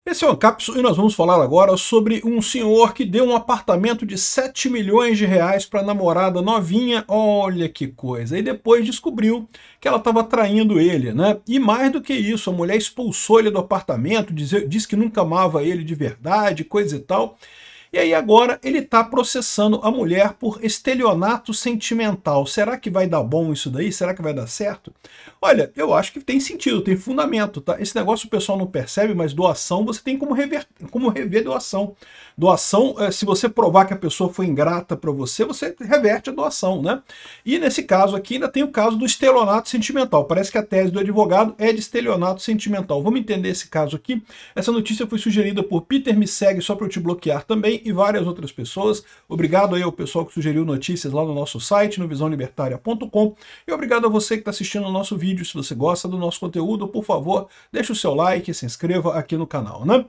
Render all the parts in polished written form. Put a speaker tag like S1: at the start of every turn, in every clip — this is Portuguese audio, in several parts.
S1: Esse é o Ancapso e nós vamos falar agora sobre um senhor que deu um apartamento de 7 milhões de reais para a namorada novinha. Olha que coisa. E depois descobriu que ela estava traindo ele, né? E mais do que isso, a mulher expulsou ele do apartamento, disse que nunca amava ele de verdade, coisa e tal. E aí agora ele está processando a mulher por estelionato sentimental. Será que vai dar bom isso daí? Será que vai dar certo? Olha, eu acho que tem sentido, tem fundamento, tá? Esse negócio o pessoal não percebe, mas doação você tem como rever doação. Doação, se você provar que a pessoa foi ingrata para você, você reverte a doação, né? E nesse caso aqui ainda tem o caso do estelionato sentimental. Parece que a tese do advogado é de estelionato sentimental. Vamos entender esse caso aqui. Essa notícia foi sugerida por Peter Me Segue Só Para Eu Te Bloquear também e várias outras pessoas. Obrigado aí ao pessoal que sugeriu notícias lá no nosso site, no visãolibertaria.com. E obrigado a você que está assistindo o nosso vídeo. Se você gosta do nosso conteúdo, por favor, deixe o seu like e se inscreva aqui no canal, né?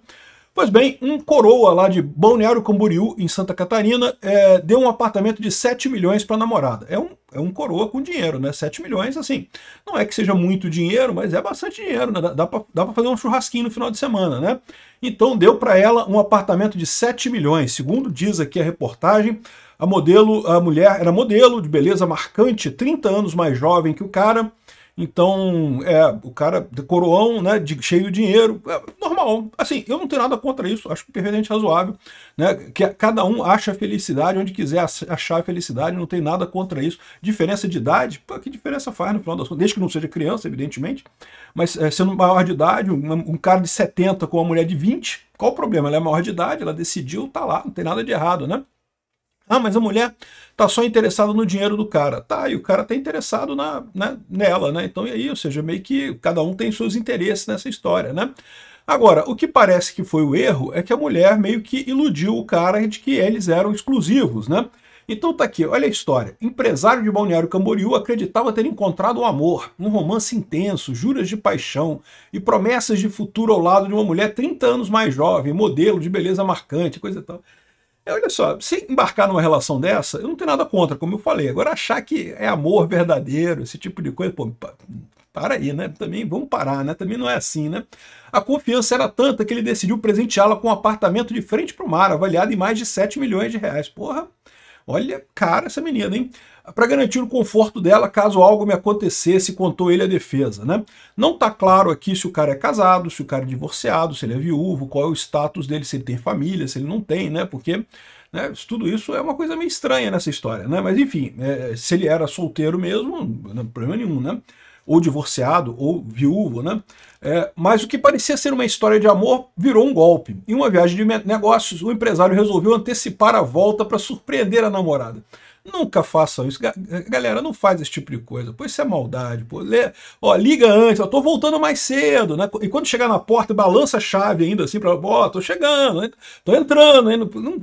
S1: Pois bem, um coroa lá de Balneário Camboriú, em Santa Catarina, deu um apartamento de 7 milhões para a namorada. É um coroa com dinheiro, né? 7 milhões, assim, não é que seja muito dinheiro, mas é bastante dinheiro, né? Dá para fazer um churrasquinho no final de semana, né? Então deu para ela um apartamento de 7 milhões. Segundo diz aqui a reportagem, a mulher era modelo de beleza marcante, 30 anos mais jovem que o cara. Então, o cara coroão, né, cheio de dinheiro, normal. Assim, eu não tenho nada contra isso, acho perfeitamente razoável, né, que cada um acha a felicidade onde quiser achar a felicidade, não tem nada contra isso. Diferença de idade, pô, que diferença faz no final das contas? Desde que não seja criança, evidentemente, mas sendo maior de idade, um cara de 70 com uma mulher de 20, qual o problema? Ela é maior de idade, ela decidiu, tá lá, não tem nada de errado, né? Ah, mas a mulher tá só interessada no dinheiro do cara. Tá, e o cara tá interessado nela, né? Então, e aí, ou seja, meio que cada um tem seus interesses nessa história, né? Agora, o que parece que foi o erro é que a mulher meio que iludiu o cara de que eles eram exclusivos, né? Então tá aqui, olha a história. Empresário de Balneário Camboriú acreditava ter encontrado o amor, um romance intenso, juras de paixão e promessas de futuro ao lado de uma mulher 30 anos mais jovem, modelo de beleza marcante, coisa e tal. Olha só, se embarcar numa relação dessa, eu não tenho nada contra, como eu falei. Agora, achar que é amor verdadeiro, esse tipo de coisa, pô, para aí, né? Também vamos parar, né? Também não é assim, né? A confiança era tanta que ele decidiu presenteá-la com um apartamento de frente para o mar, avaliado em mais de 7 milhões de reais. Porra, olha, cara, essa menina, hein? Para garantir o conforto dela caso algo me acontecesse, contou ele à defesa, né? Não tá claro aqui se o cara é casado, se o cara é divorciado, se ele é viúvo, qual é o status dele, se ele tem família, se ele não tem, né? Porque tudo isso é uma coisa meio estranha nessa história, né? Mas enfim, se ele era solteiro mesmo, não tem problema nenhum, né? Ou divorciado, ou viúvo, né? Mas o que parecia ser uma história de amor virou um golpe. Em uma viagem de negócios, o empresário resolveu antecipar a volta para surpreender a namorada. Nunca façam isso. Galera, não faz esse tipo de coisa. Pô, isso é maldade. Pô. Liga antes, eu tô voltando mais cedo, né? E quando chegar na porta, balança a chave ainda assim, para tô chegando, né? Tô entrando.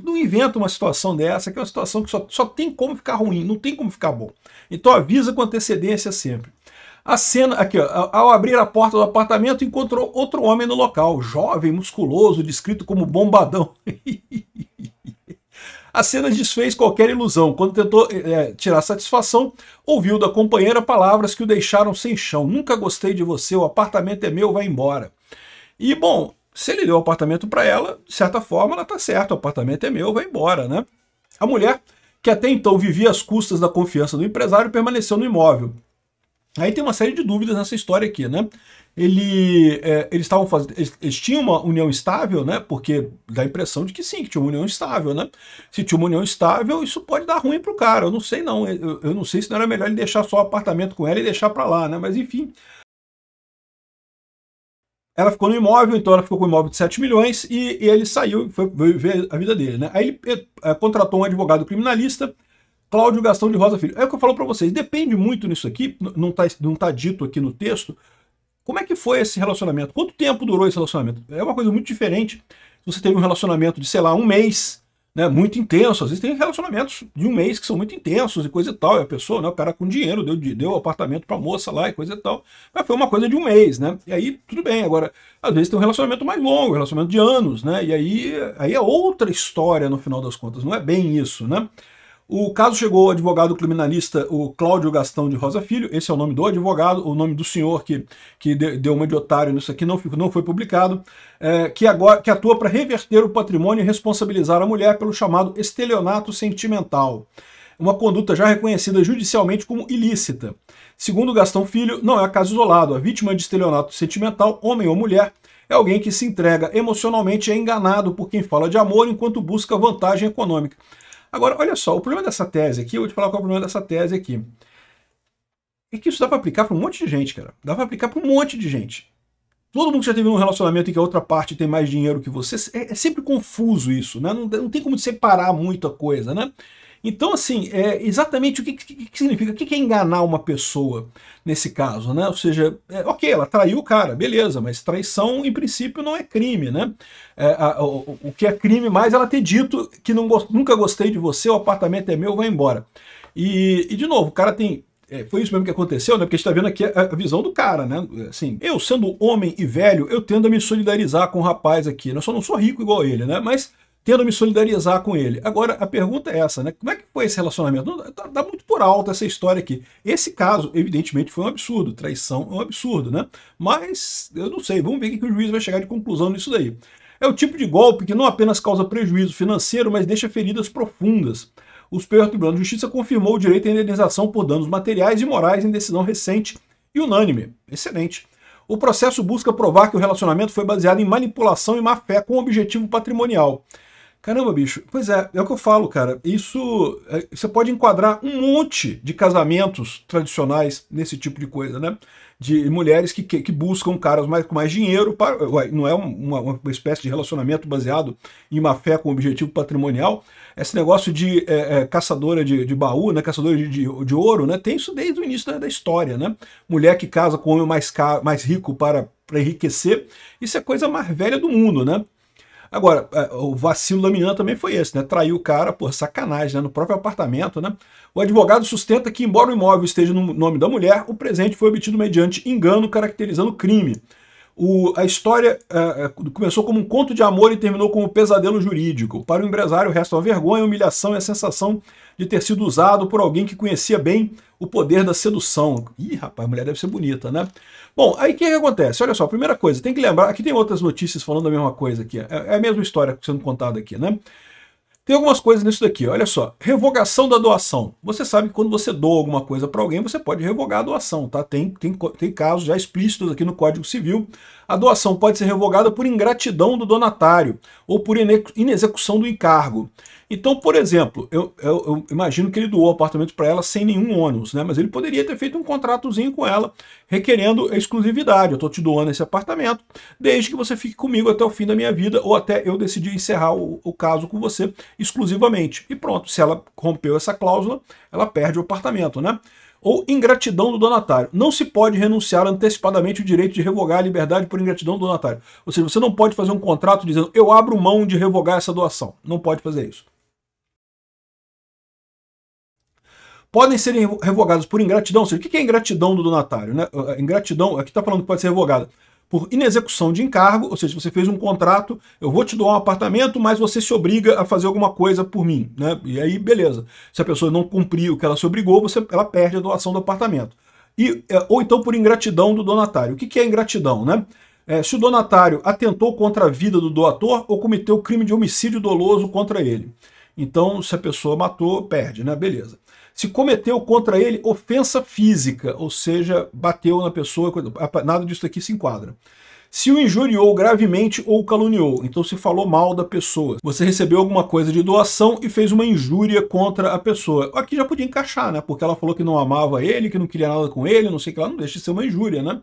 S1: Não inventa uma situação dessa, que é uma situação que só tem como ficar ruim, não tem como ficar bom. Então avisa com antecedência sempre. A cena, aqui, ó, ao abrir a porta do apartamento, encontrou outro homem no local, jovem, musculoso, descrito como bombadão. A cena desfez qualquer ilusão. Quando tentou tirar satisfação, ouviu da companheira palavras que o deixaram sem chão. Nunca gostei de você, o apartamento é meu, vai embora. E, bom, se ele deu o apartamento para ela, de certa forma ela tá certa, o apartamento é meu, vai embora, né? A mulher, que até então vivia às custas da confiança do empresário, permaneceu no imóvel. Aí tem uma série de dúvidas nessa história aqui, né? Eles tinham uma união estável, né? Porque dá a impressão de que sim, que tinha uma união estável, né? Se tinha uma união estável, isso pode dar ruim pro cara. Eu não sei não. Eu não sei se não era melhor ele deixar só o apartamento com ela e deixar para lá, né? Mas enfim. Ela ficou no imóvel, então ela ficou com o imóvel de 7 milhões e ele saiu, foi viver a vida dele, né? Aí ele contratou um advogado criminalista, Cláudio Gastão de Rosa Filho. É o que eu falo para vocês, depende muito nisso aqui, não tá dito aqui no texto, como é que foi esse relacionamento? Quanto tempo durou esse relacionamento? É uma coisa muito diferente. Você teve um relacionamento de, sei lá, um mês, né, muito intenso. Às vezes tem relacionamentos de um mês que são muito intensos e coisa e tal. E a pessoa, né, o cara com dinheiro, deu apartamento pra moça lá e coisa e tal. Mas foi uma coisa de um mês, né? E aí, tudo bem. Agora, às vezes tem um relacionamento mais longo, um relacionamento de anos, né? E aí é outra história no final das contas. Não é bem isso, né? O caso chegou ao advogado criminalista, o Cláudio Gastão de Rosa Filho, esse é o nome do advogado, o nome do senhor que deu uma de otário nisso aqui não foi publicado, que atua para reverter o patrimônio e responsabilizar a mulher pelo chamado estelionato sentimental, uma conduta já reconhecida judicialmente como ilícita. Segundo Gastão Filho, não é caso isolado, a vítima de estelionato sentimental, homem ou mulher, é alguém que se entrega emocionalmente e é enganado por quem fala de amor enquanto busca vantagem econômica. Agora, olha só, o problema dessa tese aqui, eu vou te falar qual é o problema dessa tese aqui. É que isso dá para aplicar para um monte de gente, cara. Dá para aplicar para um monte de gente. Todo mundo que já teve um relacionamento em que a outra parte tem mais dinheiro que você, é sempre confuso isso, né? Não tem como separar muita coisa, né? Então, assim, exatamente o que significa? O que é enganar uma pessoa nesse caso, né? Ou seja, ok, ela traiu o cara, beleza, mas traição, em princípio, não é crime, né? O que é crime mais ela ter dito que nunca gostei de você, o apartamento é meu, vai embora. E de novo, o cara tem... foi isso mesmo que aconteceu, né? Porque a gente está vendo aqui a visão do cara, né? Assim, eu sendo homem e velho, eu tendo a me solidarizar com o rapaz aqui. Eu só não sou rico igual ele, né? Mas tendo a me solidarizar com ele. Agora, a pergunta é essa, né? Como é que foi esse relacionamento? Dá muito por alto essa história aqui. Esse caso, evidentemente, foi um absurdo. Traição é um absurdo, né? Mas, eu não sei, vamos ver o que o juiz vai chegar de conclusão nisso daí. É o tipo de golpe que não apenas causa prejuízo financeiro, mas deixa feridas profundas. O Superior Tribunal de Justiça confirmou o direito à indenização por danos materiais e morais em decisão recente e unânime. Excelente. O processo busca provar que o relacionamento foi baseado em manipulação e má-fé com objetivo patrimonial. Caramba, bicho. Pois é o que eu falo, cara. Isso, você pode enquadrar um monte de casamentos tradicionais nesse tipo de coisa, né? De mulheres que buscam caras com mais dinheiro, não é uma espécie de relacionamento baseado em má fé com objetivo patrimonial. Esse negócio de caçadora de baú, né? Caçadora de ouro, né? Tem isso desde o início da história, né? Mulher que casa com homem mais rico para enriquecer. Isso é a coisa mais velha do mundo, né? Agora, o vacilo da menina também foi esse, né? Traiu o cara, por sacanagem, né? No próprio apartamento, né? O advogado sustenta que, embora o imóvel esteja no nome da mulher, o presente foi obtido mediante engano, caracterizando crime. A história começou como um conto de amor e terminou como um pesadelo jurídico. Para o empresário, resta a vergonha, a humilhação e a sensação de ter sido usado por alguém que conhecia bem o poder da sedução. Ih, rapaz, a mulher deve ser bonita, né? Bom, aí o que acontece? Olha só, primeira coisa, tem que lembrar, aqui tem outras notícias falando a mesma coisa aqui. É a mesma história sendo contada aqui, né? Tem algumas coisas nisso daqui, olha só. Revogação da doação. Você sabe que quando você doa alguma coisa para alguém, você pode revogar a doação, tá? Tem casos já explícitos aqui no Código Civil. A doação pode ser revogada por ingratidão do donatário ou por inexecução do encargo. Então, por exemplo, eu imagino que ele doou o apartamento para ela sem nenhum ônus, né? Mas ele poderia ter feito um contratozinho com ela, requerendo exclusividade. Eu estou te doando esse apartamento, desde que você fique comigo até o fim da minha vida, ou até eu decidir encerrar o caso com você exclusivamente. E pronto, se ela rompeu essa cláusula, ela perde o apartamento, né? Ou ingratidão do donatário. Não se pode renunciar antecipadamente o direito de revogar a liberdade por ingratidão do donatário. Ou seja, você não pode fazer um contrato dizendo eu abro mão de revogar essa doação. Não pode fazer isso. Podem ser revogados por ingratidão. Ou seja, o que é ingratidão do donatário? Né? Ingratidão, aqui está falando que pode ser revogada por inexecução de encargo, ou seja, você fez um contrato, eu vou te doar um apartamento, mas você se obriga a fazer alguma coisa por mim, né? E aí, beleza. Se a pessoa não cumprir o que ela se obrigou, ela perde a doação do apartamento. Ou então por ingratidão do donatário. O que é ingratidão, né? Se o donatário atentou contra a vida do doador ou cometeu crime de homicídio doloso contra ele. Então, se a pessoa matou, perde, né? Beleza. Se cometeu contra ele ofensa física, ou seja, bateu na pessoa, nada disso aqui se enquadra. Se o injuriou gravemente ou caluniou, então se falou mal da pessoa. Você recebeu alguma coisa de doação e fez uma injúria contra a pessoa. Aqui já podia encaixar, né? Porque ela falou que não amava ele, que não queria nada com ele, não sei o que lá, não deixa de ser uma injúria, né?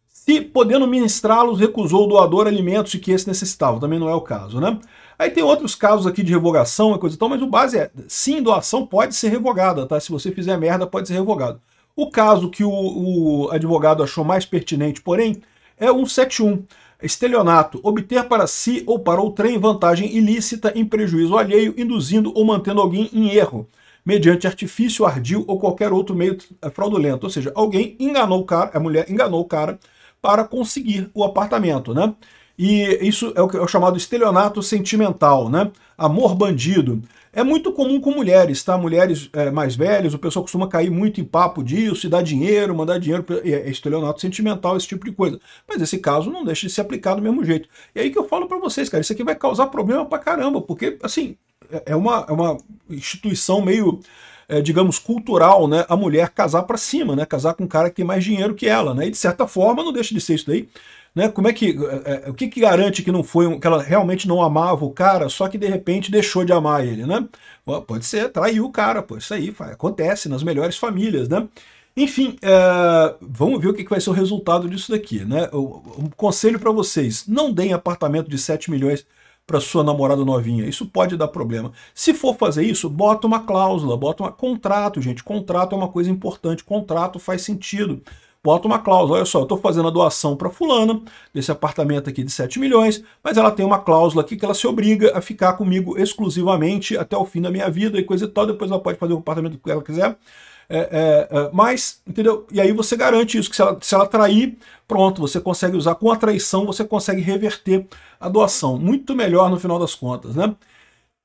S1: Se, podendo ministrá-los, recusou o doador alimentos de que esse necessitava. Também não é o caso, né? Aí tem outros casos aqui de revogação e coisa e tal, mas o base é, sim, doação pode ser revogada, tá? Se você fizer merda, pode ser revogado. O caso que o advogado achou mais pertinente, porém, é 171. Estelionato, obter para si ou para outrem vantagem ilícita em prejuízo alheio, induzindo ou mantendo alguém em erro, mediante artifício, ardil ou qualquer outro meio fraudulento. Ou seja, alguém enganou o cara, a mulher enganou o cara para conseguir o apartamento, né? E isso é o chamado estelionato sentimental, né? Amor bandido. É muito comum com mulheres, tá? Mulheres mais velhas, o pessoal costuma cair muito em papo disso, e dar dinheiro, mandar dinheiro, é estelionato sentimental, esse tipo de coisa. Mas esse caso não deixa de se aplicar do mesmo jeito. E aí que eu falo pra vocês, cara, isso aqui vai causar problema pra caramba, porque, assim, é uma instituição meio, digamos, cultural, né? A mulher casar pra cima, né? Casar com um cara que tem mais dinheiro que ela, né? E de certa forma não deixa de ser isso daí. Né? Como é que, o que garante que não foi que ela realmente não amava o cara, só que de repente deixou de amar ele, né? Pode ser, traiu o cara, pô, isso aí acontece nas melhores famílias, né? Enfim, vamos ver o que vai ser o resultado disso daqui, né? Um conselho para vocês: não deem apartamento de 7 milhões para sua namorada novinha, isso pode dar problema. Se for fazer isso, bota uma cláusula, bota um contrato, gente. Contrato é uma coisa importante, contrato faz sentido. Bota uma cláusula, olha só, eu estou fazendo a doação para fulana, desse apartamento aqui de 7 milhões, mas ela tem uma cláusula aqui que ela se obriga a ficar comigo exclusivamente até o fim da minha vida e coisa e tal, depois ela pode fazer o apartamento que ela quiser. Mas, entendeu? E aí você garante isso, que se ela trair, pronto, você consegue usar com a traição, você consegue reverter a doação. Muito melhor no final das contas, né?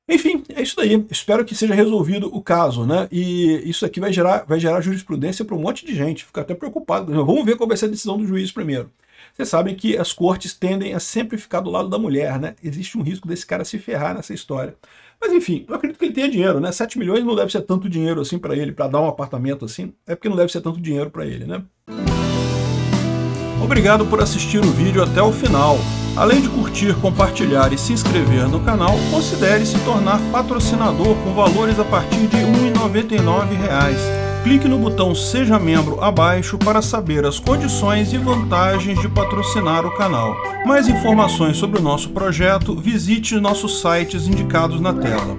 S1: Enfim, é isso daí. Espero que seja resolvido o caso, né? E isso aqui vai gerar jurisprudência para um monte de gente. Fica até preocupado. Vamos ver qual vai ser a decisão do juiz primeiro. Vocês sabem que as cortes tendem a sempre ficar do lado da mulher, né? Existe um risco desse cara se ferrar nessa história. Mas enfim, eu acredito que ele tenha dinheiro, né? 7 milhões não deve ser tanto dinheiro assim para ele, para dar um apartamento assim. É porque não deve ser tanto dinheiro para ele, né? Obrigado por assistir o vídeo até o final. Além de curtir, compartilhar e se inscrever no canal, considere se tornar patrocinador com valores a partir de R$ 1,99. Clique no botão Seja Membro abaixo para saber as condições e vantagens de patrocinar o canal. Mais informações sobre o nosso projeto, visite nossos sites indicados na tela.